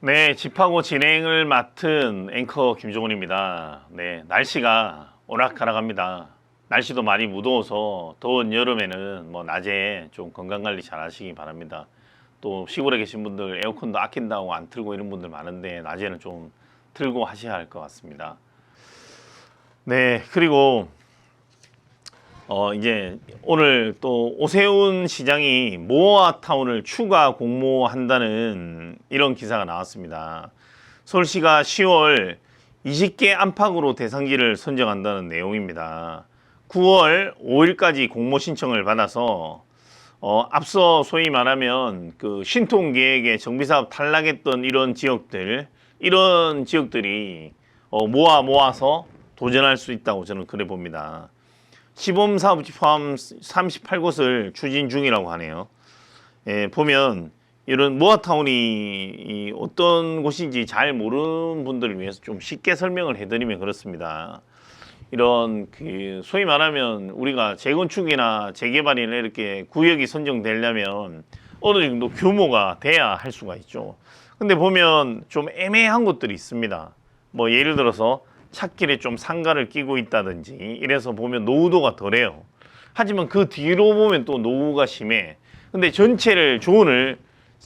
네, 집하고 진행을 맡은 앵커 김종훈입니다. 네, 날씨가 오락가락합니다. 날씨도 많이 무더워서 더운 여름에는 낮에 좀 건강관리 잘 하시기 바랍니다. 또 시골에 계신 분들 에어컨도 아낀다고 안 틀고 이런 분들 많은데 낮에는 좀 틀고 하셔야 할 것 같습니다. 네, 그리고 이제 오늘 또 오세훈 시장이 모아타운을 추가 공모한다는 이런 기사가 나왔습니다. 서울시가 10월 20개 안팎으로 대상지를 선정한다는 내용입니다. 9월 5일까지 공모 신청을 받아서 앞서 소위 말하면 그 신통계획의 정비사업 탈락했던 이런 지역들이 모아서 도전할 수 있다고 저는 그래 봅니다. 시범사업지 포함 38곳을 추진 중이라고 하네요. 보면 이런 모아타운이 어떤 곳인지 잘 모르는 분들을 위해서 좀 쉽게 설명을 해드리면 그렇습니다. 이런 소위 말하면 우리가 재건축이나 재개발이나 이렇게 구역이 선정되려면 어느 정도 규모가 돼야 할 수가 있죠. 근데 보면 좀 애매한 곳들이 있습니다. 뭐 예를 들어서 찻길에 좀 상가를 끼고 있다든지 이래서 보면 노후도가 덜해요. 하지만 그 뒤로 보면 또 노후가 심해. 근데 전체를 조언을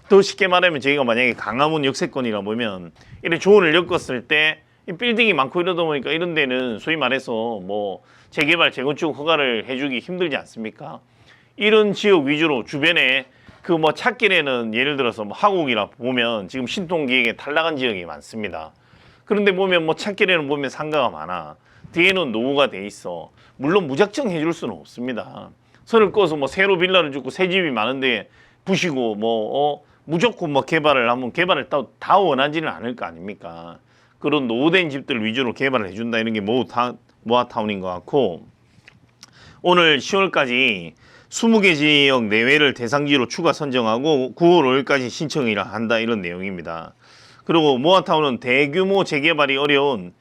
더 쉽게 말하면 저희가 만약에 강화문 역세권이라 보면 이런 조언을 엮었을 때 빌딩이 많고 이러다 보니까 이런 데는 소위 말해서 뭐 재개발 재건축 허가를 해주기 힘들지 않습니까? 이런 지역 위주로 주변에 그 뭐 찻길에는 예를 들어서 뭐 하곡이라 보면 지금 신통기획에 탈락한 지역이 많습니다. 그런데 보면 뭐 찻길에는 보면 상가가 많아. 뒤에는 노후가 돼 있어. 물론 무작정 해줄 수는 없습니다. 선을 꺼서 뭐 새로 빌라를 짓고 새 집이 많은데 부시고 무조건 뭐 개발을 하면 개발을 다 원하지는 않을 거 아닙니까? 그런 노후된 집들 위주로 개발을 해준다 이런 게 모아타운인 것 같고, 오늘 10월까지 20개 지역 내외를 대상지로 추가 선정하고 9월 5일까지 신청을 한다 이런 내용입니다. 그리고 모아타운은 대규모 재개발이 어려운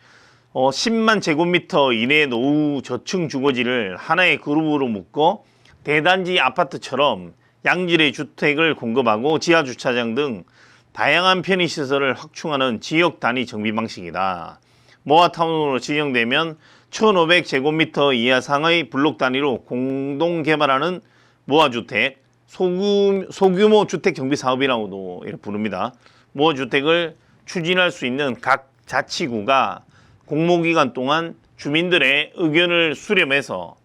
10만 제곱미터 이내 노후 저층 주거지를 하나의 그룹으로 묶어 대단지 아파트처럼 양질의 주택을 공급하고 지하주차장 등 다양한 편의시설을 확충하는 지역 단위 정비 방식이다. 모아타운으로 지정되면 1500제곱미터 이하상의 블록 단위로 공동 개발하는 모아주택, 소규모 주택 정비 사업이라고도 부릅니다. 모아주택을 추진할 수 있는 각 자치구가 공모기간 동안 주민들의 의견을 수렴해서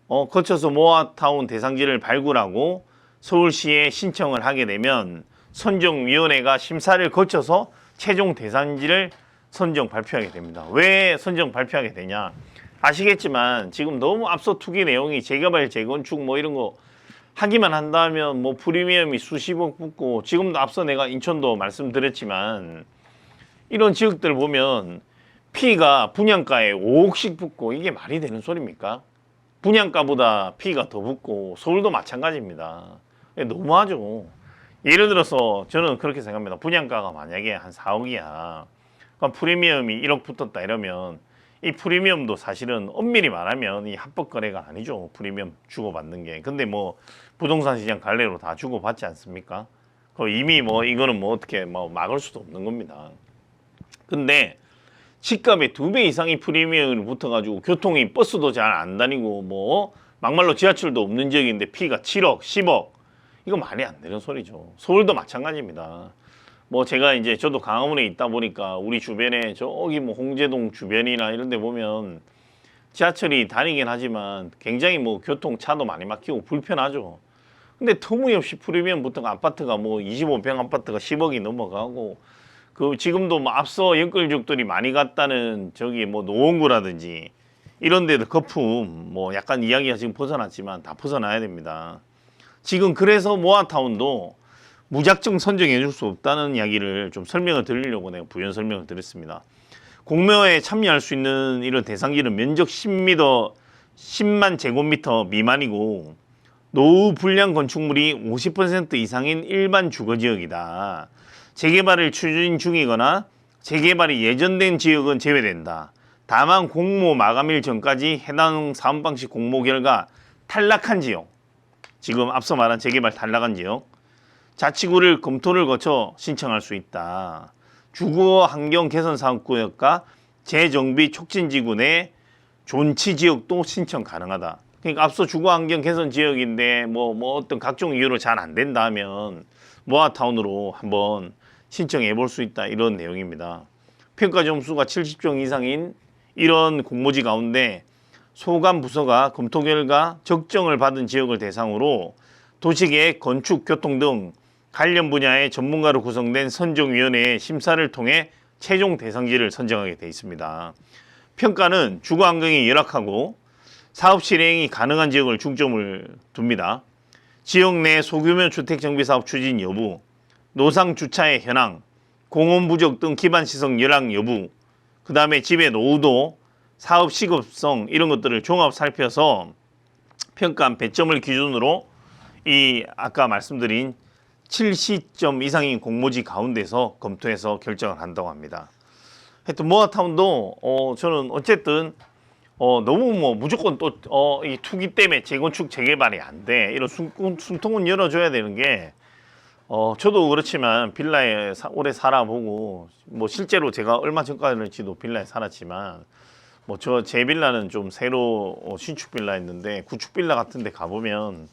거쳐서 모아타운 대상지를 발굴하고 서울시에 신청을 하게 되면 선정위원회가 심사를 거쳐서 최종 대상지를 선정 발표하게 됩니다. 왜 선정 발표하게 되냐? 아시겠지만 지금 너무 앞서 투기 내용이 재개발, 재건축 뭐 이런 거 하기만 한다면 뭐 프리미엄이 수십억 붙고, 지금도 앞서 내가 인천도 말씀드렸지만 이런 지역들 보면 피가 분양가에 5억씩 붙고 이게 말이 되는 소리입니까? 분양가보다 피가 더 붙고 서울도 마찬가지입니다. 너무하죠. 예를 들어서 저는 그렇게 생각합니다. 분양가가 만약에 한 4억이야. 그럼 프리미엄이 1억 붙었다 이러면 이 프리미엄도 사실은 엄밀히 말하면 이 합법 거래가 아니죠. 프리미엄 주고받는 게. 근데 뭐 부동산 시장 갈래로 다 주고받지 않습니까? 이미 이거는 어떻게 막을 수도 없는 겁니다. 근데 집값의 2배 이상이 프리미엄이 붙어가지고 교통이 버스도 잘 안 다니고 막말로 지하철도 없는 지역인데 피가 7억, 10억, 이거 말이 안 되는 소리죠. 서울도 마찬가지입니다. 제가 이제 저도 강화문에 있다 보니까 우리 주변에 저기 홍제동 주변이나 이런 데 보면 지하철이 다니긴 하지만 굉장히 교통차도 많이 막히고 불편하죠. 근데 터무니없이 프리미엄 붙은 아파트가 25평 아파트가 10억이 넘어가고, 지금도 앞서 연끌족들이 많이 갔다는 저기 노원구라든지 이런 데도 거품 약간 이야기가 지금 벗어났지만 다 벗어나야 됩니다. 지금 그래서 모아타운도 무작정 선정해 줄 수 없다는 이야기를 좀 설명을 드리려고 내가 부연 설명을 드렸습니다. 공모에 참여할 수 있는 이런 대상지는 면적 10만 제곱미터 미만이고 노후 불량 건축물이 50% 이상인 일반 주거지역이다. 재개발을 추진 중이거나 재개발이 예정된 지역은 제외된다. 다만 공모 마감일 전까지 해당 사업 방식 공모 결과 탈락한 지역, 지금 앞서 말한 재개발 탈락한 지역, 자치구를 검토를 거쳐 신청할 수 있다. 주거 환경 개선 사업구역과 재정비 촉진지구 내 존치 지역도 신청 가능하다. 그러니까 앞서 주거 환경 개선 지역인데 뭐 어떤 각종 이유로 잘 안 된다 하면 모아타운으로 한번 신청해 볼 수 있다. 이런 내용입니다. 평가 점수가 70점 이상인 이런 공모지 가운데 소관 부서가 검토 결과 적정을 받은 지역을 대상으로 도시계획, 건축, 교통 등 관련 분야의 전문가로 구성된 선정위원회의 심사를 통해 최종 대상지를 선정하게 되어 있습니다. 평가는 주거 환경이 열악하고 사업 실행이 가능한 지역을 중점을 둡니다. 지역 내 소규모 주택 정비 사업 추진 여부, 노상 주차의 현황, 공원 부족 등 기반 시설 열악 여부, 그 다음에 집의 노후도, 사업 시급성 이런 것들을 종합 살펴서 평가한 배점을 기준으로 이 아까 말씀드린 70점 이상인 공모지 가운데서 검토해서 결정을 한다고 합니다. 하여튼 모아타운도 저는 어쨌든 너무 뭐 무조건 또 이 투기 때문에 재건축 재개발이 안 돼. 이런 숨통은 열어줘야 되는 게 저도 그렇지만 빌라에 오래 살아보고 뭐 실제로 제가 얼마 전까지도 빌라에 살았지만 뭐 제 빌라는 좀 새로 신축 빌라였는데 구축 빌라 같은 데 가보면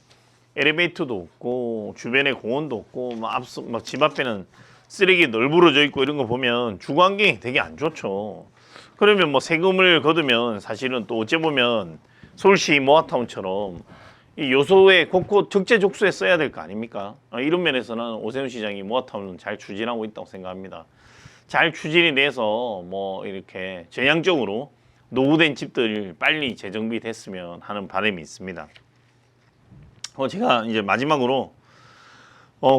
엘리베이터도 없고 주변에 공원도 없고 막 집 앞에는 쓰레기 널브러져 있고 이런 거 보면 주거 환경이 되게 안 좋죠. 그러면 뭐 세금을 거두면 사실은 또 어째 보면 서울시 모아타운처럼 이 요소에 곳곳 적재적소에 써야 될 거 아닙니까? 이런 면에서는 오세훈 시장이 모아타운은 잘 추진하고 있다고 생각합니다. 잘 추진이 돼서 뭐 이렇게 전향적으로 노후된 집들 빨리 재정비 됐으면 하는 바람이 있습니다. 제가 이제 마지막으로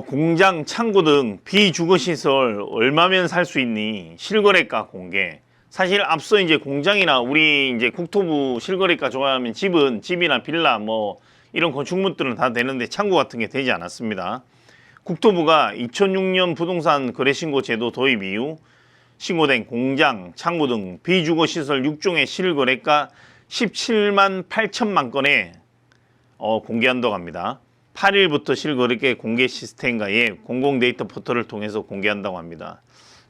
공장, 창고 등 비주거 시설 얼마면 살 수 있니? 실거래가 공개. 사실 앞서 이제 공장이나 우리 이제 국토부 실거래가 좋아하면 집이나 빌라 뭐 이런 건축물들은 다 되는데 창고 같은 게 되지 않았습니다. 국토부가 2006년 부동산 거래신고 제도 도입 이후 신고된 공장, 창고 등 비주거 시설 6종의 실거래가 17만 8천만 건에 공개한다고 합니다. 8일부터 실거래가 공개 시스템과의 공공 데이터 포털을 통해서 공개한다고 합니다.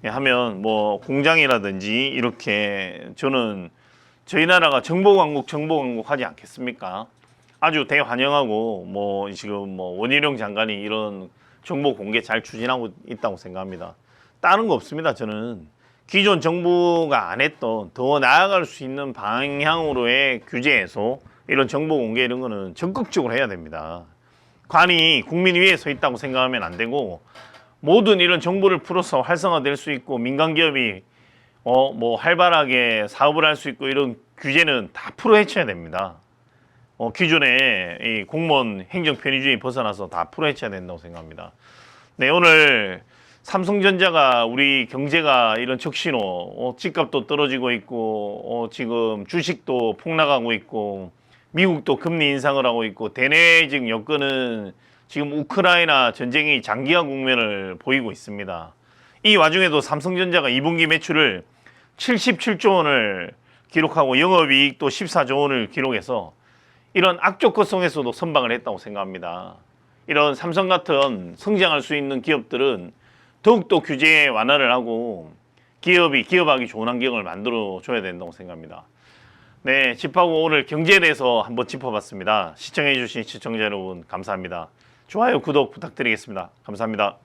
하면 뭐 공장이라든지 이렇게 저는 저희 나라가 정보광국 하지 않겠습니까? 아주 대환영하고 뭐 지금 뭐 원희룡 장관이 이런 정보 공개 잘 추진하고 있다고 생각합니다. 다른 거 없습니다. 저는 기존 정부가 안 했던 더 나아갈 수 있는 방향으로의 규제에서 이런 정보 공개 이런 거는 적극적으로 해야 됩니다. 관이 국민 위에 서 있다고 생각하면 안 되고 모든 이런 정보를 풀어서 활성화될 수 있고 민간 기업이 뭐 활발하게 사업을 할 수 있고 이런 규제는 다 풀어 헤쳐야 됩니다. 기존의 이 공무원 행정 편의주의 벗어나서 다 풀어 헤쳐야 된다고 생각합니다. 네, 오늘 삼성전자가 우리 경제가 이런 적신호, 집값도 떨어지고 있고 지금 주식도 폭락하고 있고 미국도 금리 인상을 하고 있고 대내적 여건은 지금 우크라이나 전쟁이 장기화 국면을 보이고 있습니다. 이 와중에도 삼성전자가 2분기 매출을 77조 원을 기록하고 영업이익도 14조 원을 기록해서 이런 악조건 속에서도 선방을 했다고 생각합니다. 이런 삼성 같은 성장할 수 있는 기업들은 더욱더 규제 완화를 하고 기업하기 좋은 환경을 만들어 줘야 된다고 생각합니다. 네, 집하고 오늘 경제에 대해서 한번 짚어봤습니다. 시청해주신 시청자 여러분 감사합니다. 좋아요, 구독 부탁드리겠습니다. 감사합니다.